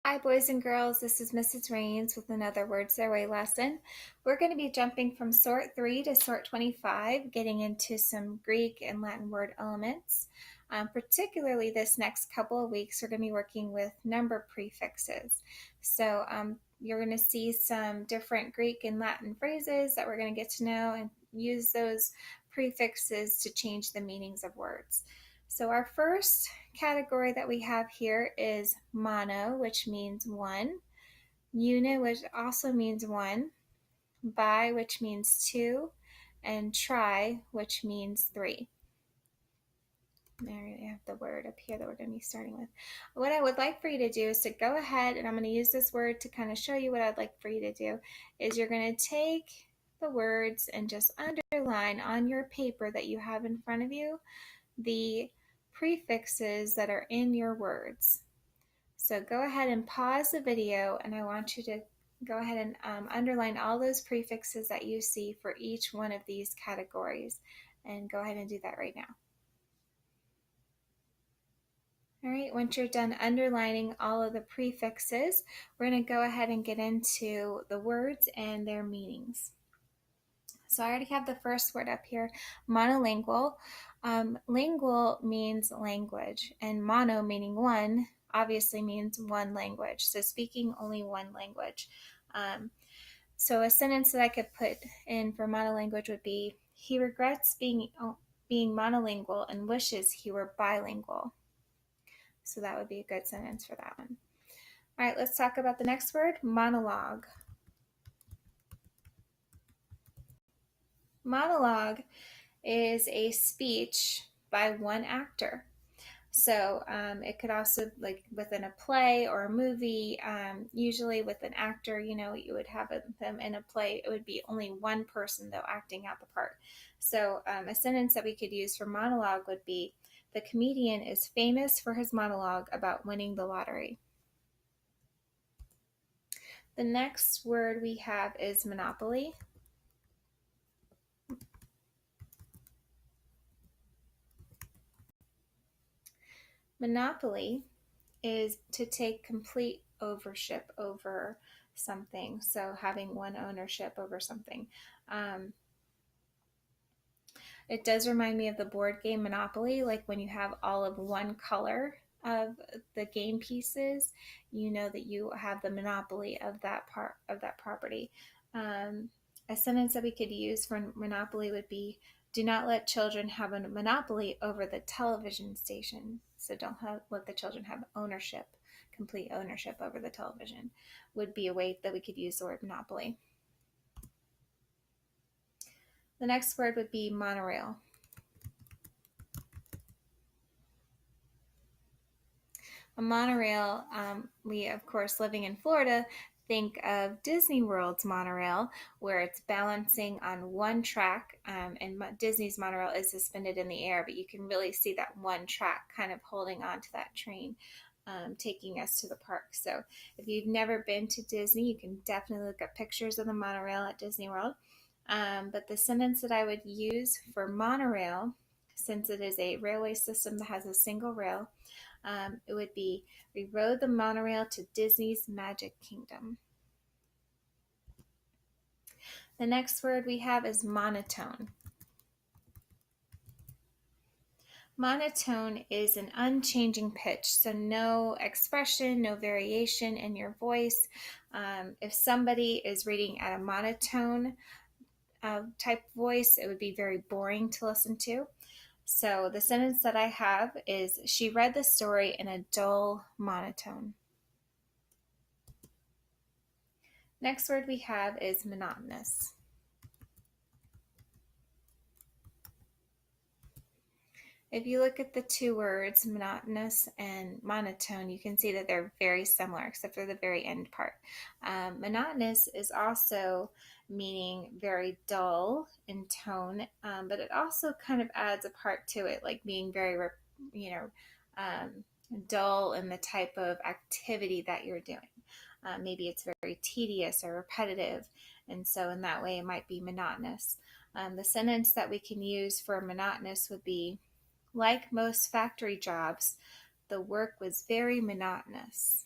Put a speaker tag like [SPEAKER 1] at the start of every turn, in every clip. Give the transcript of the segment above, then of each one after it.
[SPEAKER 1] Hi, boys and girls. This is Mrs. Rains with another Words Their Way lesson. We're going to be jumping from Sort 3 to Sort 25, getting into some Greek and Latin word elements. Particularly this next couple of weeks, we're going to be working with number prefixes. So you're going to see some different Greek and Latin phrases that we're going to get to know and use those prefixes to change the meanings of words. So our first category that we have here is mono, which means one, uni, which also means one, bi, which means two, and tri, which means three. There we have the word up here that we're going to be starting with. What I would like for you to do is to go ahead, and I'm going to use this word to kind of show you what I'd like for you to do, is you're going to take the words and just underline on your paper that you have in front of you the prefixes that are in your words. So go ahead and pause the video, and I want you to go ahead and underline all those prefixes that you see for each one of these categories, and go ahead and do that right now. All right, once you're done underlining all of the prefixes, we're going to go ahead and get into the words and their meanings. So I already have the first word up here, monolingual. Lingual means language, and mono meaning one obviously means one language. So speaking only one language. So a sentence that I could put in for monolanguage would be, he regrets being monolingual and wishes he were bilingual. So that would be a good sentence for that one. All right, let's talk about the next word, monologue. Monologue is a speech by one actor. So it could also, like within a play or a movie, usually with an actor, you would have them in a play. It would be only one person, though, acting out the part. So a sentence that we could use for monologue would be, the comedian is famous for his monologue about winning the lottery. The next word we have is monopoly. Monopoly is to take complete ownership over something. So having one ownership over something. It does remind me of the board game Monopoly, like when you have all of one color of the game pieces, you know that you have the monopoly of that part of that property. A sentence that we could use for monopoly would be, do not let children have a monopoly over the television station. So don't let the children have ownership, complete ownership over the television, would be a way that we could use the word monopoly. The next word would be monorail. A monorail, we of course living in Florida think of Disney World's monorail, where it's balancing on one track, and Disney's monorail is suspended in the air, but you can really see that one track kind of holding on to that train, taking us to the park. So if you've never been to Disney, you can definitely look up pictures of the monorail at Disney World. But the sentence that I would use for monorail, since it is a railway system that has a single rail, it would be, we rode the monorail to Disney's Magic Kingdom. The next word we have is monotone. Monotone is an unchanging pitch, so no expression, no variation in your voice. If somebody is reading at a monotone type voice, it would be very boring to listen to. So the sentence that I have is, she read the story in a dull monotone. Next word we have is monotonous. If you look at the two words, monotonous and monotone, you can see that they're very similar, except for the very end part. Monotonous is also meaning very dull in tone, but it also kind of adds a part to it, like being very, dull in the type of activity that you're doing. Maybe it's very tedious or repetitive, and so in that way it might be monotonous. The sentence that we can use for monotonous would be, like most factory jobs, the work was very monotonous.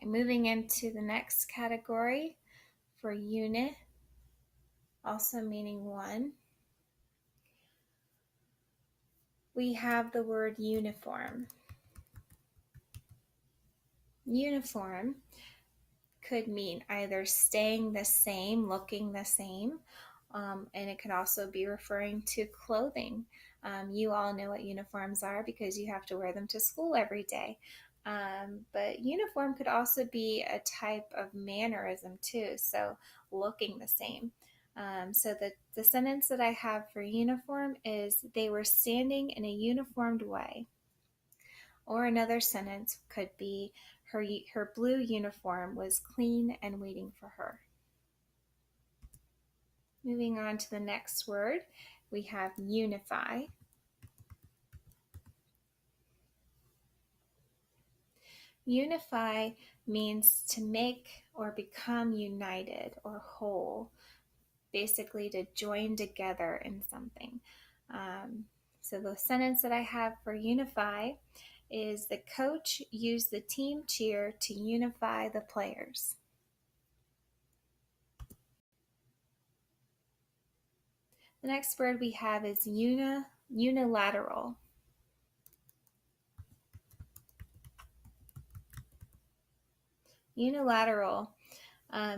[SPEAKER 1] moving into the next category for unit, also meaning one. We have the word uniform. Uniform could mean either staying the same, looking the same, and it could also be referring to clothing. You all know what uniforms are because you have to wear them to school every day. But uniform could also be a type of mannerism too, so looking the same. So the sentence that I have for uniform is, they were standing in a uniformed way. Or another sentence could be, her blue uniform was clean and waiting for her. Moving on to the next word, we have unify. Unify means to make or become united or whole, basically to join together in something. So the sentence that I have for unify is, the coach used the team cheer to unify the players. The next word we have is unilateral. Unilateral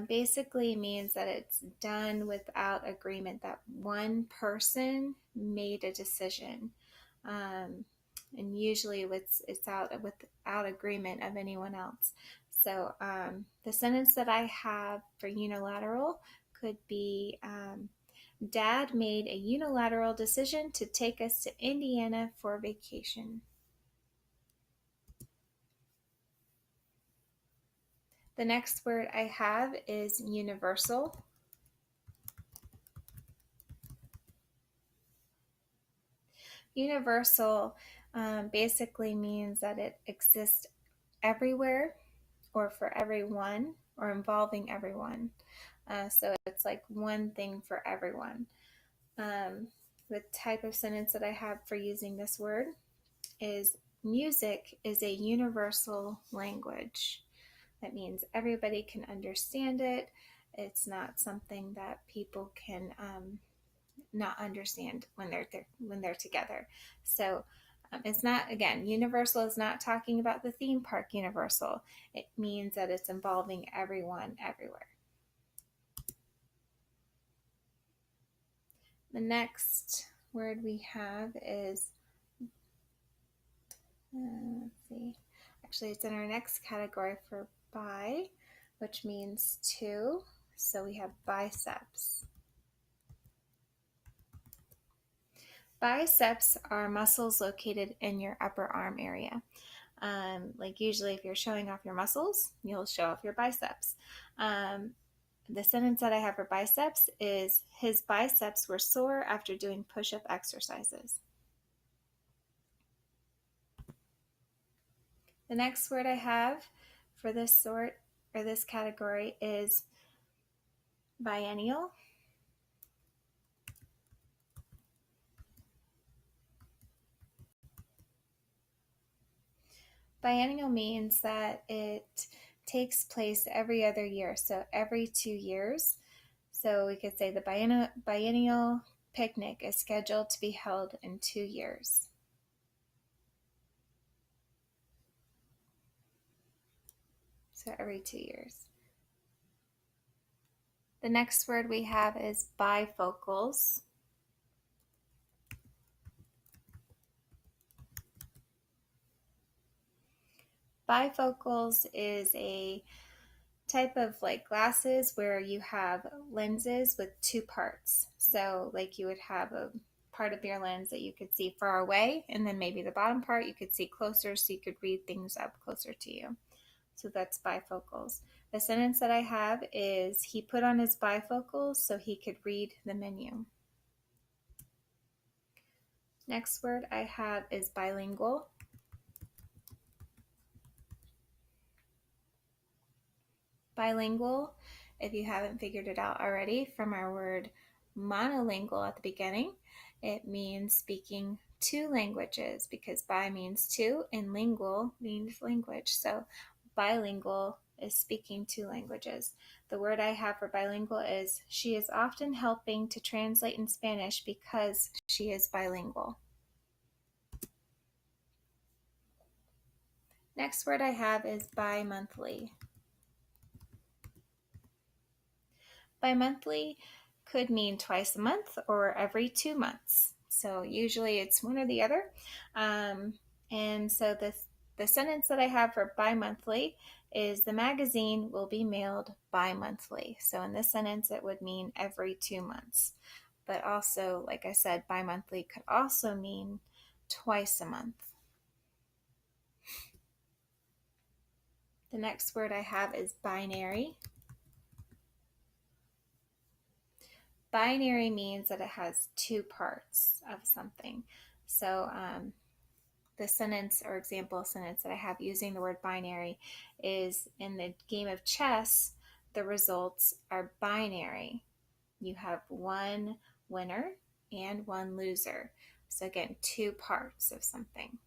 [SPEAKER 1] basically means that it's done without agreement, that one person made a decision. And usually it's out without agreement of anyone else. So the sentence that I have for unilateral could be, Dad made a unilateral decision to take us to Indiana for vacation. The next word I have is universal. Universal basically means that it exists everywhere, or for everyone, or involving everyone. So it's like one thing for everyone. The type of sentence that I have for using this word is, music is a universal language. That means everybody can understand it. It's not something that people can not understand when they're together. So it's not, again, universal is not talking about the theme park universal. It means that it's involving everyone everywhere. The next word we have is, let's see, actually it's in our next category for bi, which means two. So we have biceps. Biceps are muscles located in your upper arm area. Like usually if you're showing off your muscles, you'll show off your biceps. The sentence that I have for biceps is, his biceps were sore after doing push-up exercises. The next word I have for this sort, or this category, is biennial. Biennial means that it takes place every other year, so every 2 years. So we could say the biennial picnic is scheduled to be held in 2 years. So every 2 years. The next word we have is bifocals. Bifocals is a type of like glasses where you have lenses with two parts. So like you would have a part of your lens that you could see far away, and then maybe the bottom part you could see closer, so you could read things up closer to you. So that's bifocals. The sentence that I have is, he put on his bifocals so he could read the menu. Next word I have is bilingual. Bilingual, if you haven't figured it out already from our word monolingual at the beginning, it means speaking two languages, because bi means two and lingual means language. So bilingual is speaking two languages. The word I have for bilingual is she is often helping to translate in Spanish because she is bilingual. Next word I have is bi-monthly. Bi-monthly could mean twice a month or every 2 months. So usually it's one or the other. And so the sentence that I have for bi-monthly is the magazine will be mailed bi-monthly. So in this sentence, it would mean every 2 months. But also, like I said, bi-monthly could also mean twice a month. The next word I have is binary. Binary means that it has two parts of something. So the sentence or example sentence that I have using the word binary is in the game of chess, the results are binary. You have one winner and one loser. So again, two parts of something.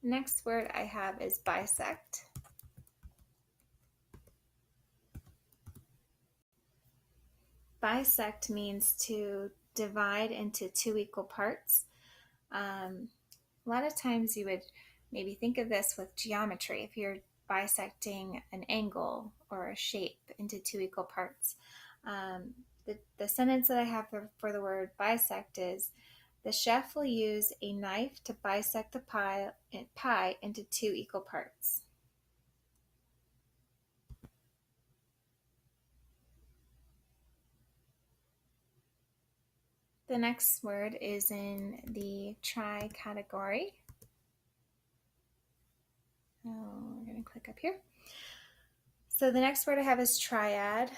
[SPEAKER 1] Next word I have is bisect. Bisect means to divide into two equal parts. A lot of times you would maybe think of this with geometry if you're bisecting an angle or a shape into two equal parts. The sentence that I have for the word bisect is, the chef will use a knife to bisect the pie into two equal parts. The next word is in the try category. We're going to click up here. So the next word I have is triad.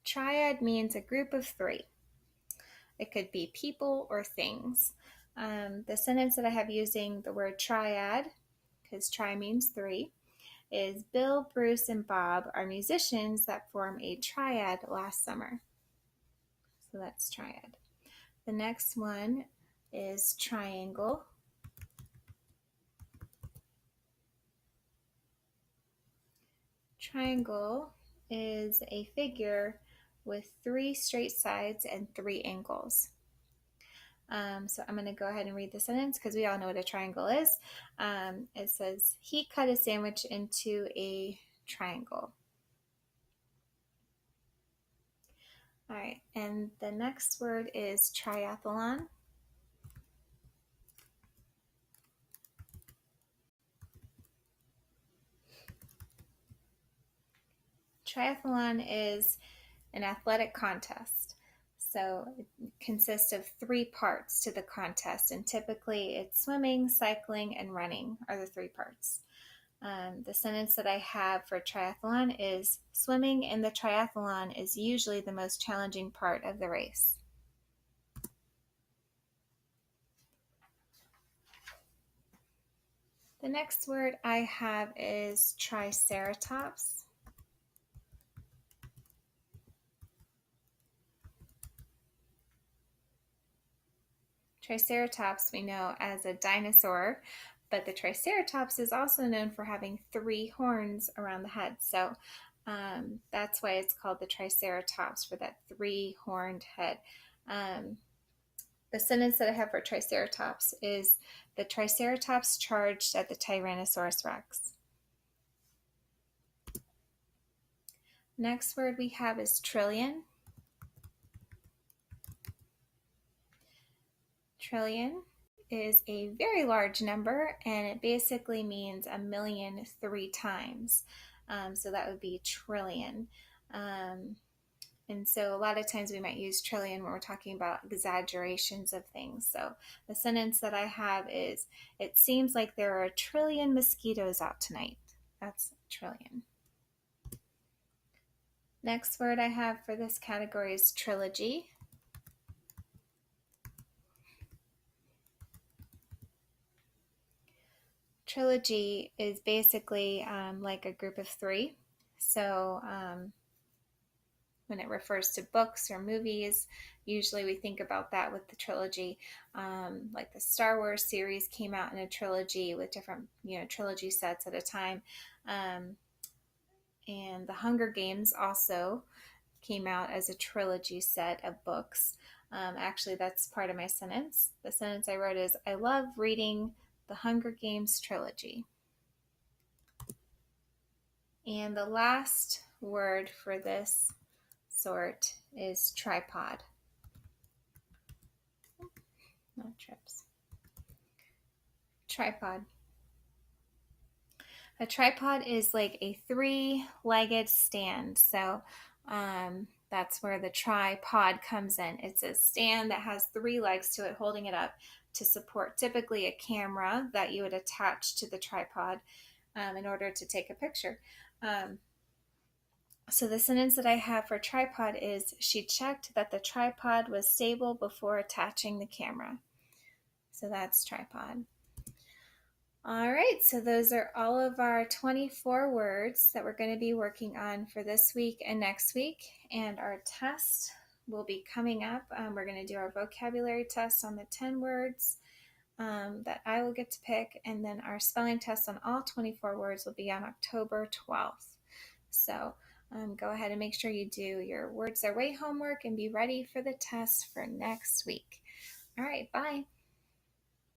[SPEAKER 1] Triad means a group of three. It could be people or things. The sentence that I have using the word triad, because tri means three, is Bill, Bruce, and Bob are musicians that form a triad last summer. So that's triad. The next one is triangle. Triangle is a figure with three straight sides and three angles. So I'm going to go ahead and read the sentence because we all know what a triangle is. It says, he cut a sandwich into a triangle. All right, and the next word is triathlon. Triathlon is an athletic contest. So it consists of three parts to the contest, and typically it's swimming, cycling, and running are the three parts. The sentence that I have for triathlon is, swimming in the triathlon is usually the most challenging part of the race. The next word I have is Triceratops. Triceratops we know as a dinosaur, but the Triceratops is also known for having three horns around the head. So that's why it's called the Triceratops, for that three-horned head. The sentence that I have for Triceratops is, the Triceratops charged at the Tyrannosaurus Rex. Next word we have is trillion. Trillion is a very large number, and it basically means a million three times. So that would be trillion. And so a lot of times we might use trillion when we're talking about exaggerations of things. So the sentence that I have is, it seems like there are a trillion mosquitoes out tonight. That's trillion. Next word I have for this category is trilogy. Trilogy is basically like a group of three. So when it refers to books or movies. Usually we think about that with the trilogy. Like the Star Wars series came out in a trilogy with different, trilogy sets at a time. And the Hunger Games also came out as a trilogy set of books. Actually, that's part of my sentence. The sentence I wrote is, I love reading the Hunger Games trilogy. And the last word for this sort is tripod. No trips. Tripod. A tripod is like a three-legged stand. So that's where the tripod comes in. It's a stand that has three legs to it, holding it up to support typically a camera that you would attach to the tripod in order to take a picture. So the sentence that I have for tripod is, she checked that the tripod was stable before attaching the camera. So that's tripod. All right, so those are all of our 24 words that we're going to be working on for this week and next week. And our test will be coming up. We're going to do our vocabulary test on the 10 words that I will get to pick. And then our spelling test on all 24 words will be on October 12th. So go ahead and make sure you do your Words Their Way homework and be ready for the test for next week. All right, bye.